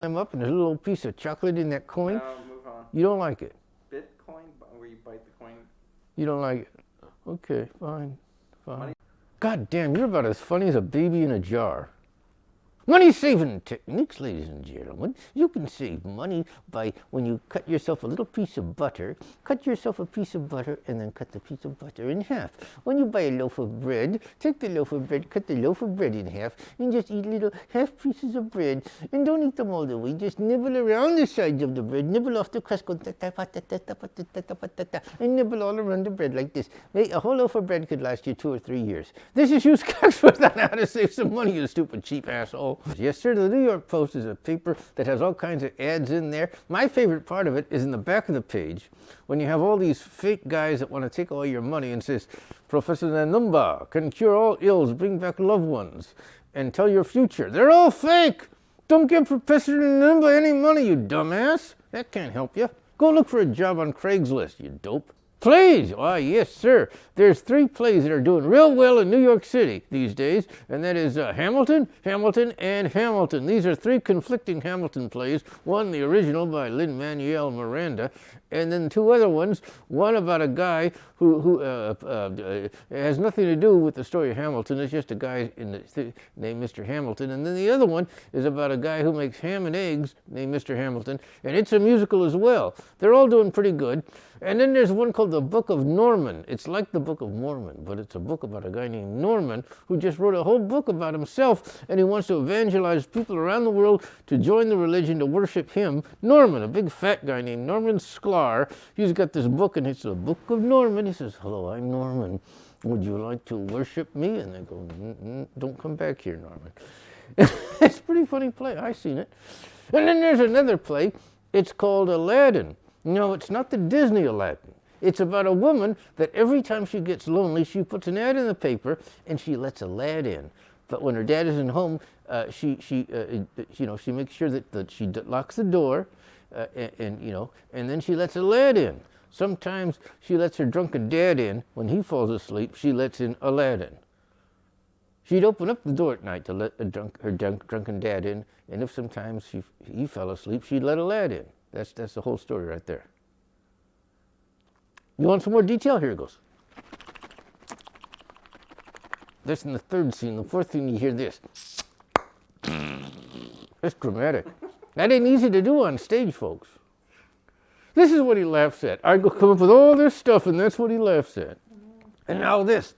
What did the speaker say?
Climb up and there's a little piece of chocolate in that coin. No, move on. You don't like it. Bitcoin, where you bite the coin. You don't like it. Okay, fine. Money. God damn, you're about as funny as a baby in a jar. Money saving techniques, ladies and gentlemen. You can save money by when you cut yourself a little piece of butter, cut yourself a piece of butter and then cut the piece of butter in half. When you buy a loaf of bread, take the loaf of bread, cut the loaf of bread in half and just eat little half pieces of bread and don't eat them all the way. Just nibble around the sides of the bread, nibble off the crust, go and nibble all around the bread like this. A whole loaf of bread could last you 2 or 3 years. This is Hughes on how to save some money, you stupid cheap asshole. Yes, sir, the New York Post is a paper that has all kinds of ads in there. My favorite part of it is in the back of the page when you have all these fake guys that want to take all your money and says, Professor Nanumba can cure all ills, bring back loved ones, and tell your future. They're all fake. Don't give Professor Nanumba any money, you dumbass. That can't help you. Go look for a job on Craigslist, you dope. Plays! Why, yes, sir. There's 3 plays that are doing real well in New York City these days, and that is Hamilton, Hamilton, and Hamilton. These are 3 conflicting Hamilton plays. One, the original by Lin-Manuel Miranda, and then 2 other ones. One about a guy who has nothing to do with the story of Hamilton. It's just a guy named Mr. Hamilton. And then the other one is about a guy who makes ham and eggs named Mr. Hamilton, and it's a musical as well. They're all doing pretty good. And then there's one called the Book of Norman. It's like the Book of Mormon, but it's a book about a guy named Norman who just wrote a whole book about himself, and he wants to evangelize people around the world to join the religion, to worship him. Norman, a big fat guy named Norman Sklar. He's got this book, and it's the Book of Norman. He says, hello, I'm Norman. Would you like to worship me? And they go, don't come back here, Norman. It's a pretty funny play. I've seen it. And then there's another play. It's called Aladdin. No, it's not the Disney Aladdin. It's about a woman that every time she gets lonely, she puts an ad in the paper and she lets a lad in. But when her dad isn't home, she makes sure that she locks the door, and then she lets a lad in. Sometimes she lets her drunken dad in. When he falls asleep, she lets in Aladdin. She'd open up the door at night to let her drunken dad in, and if sometimes he fell asleep, she'd let a lad in. That's the whole story right there. You want some more detail? Here it goes. That's in the 3rd scene. The 4th scene, you hear this. That's dramatic. That ain't easy to do on stage, folks. This is what he laughs at. I go come up with all this stuff, and that's what he laughs at. And now this.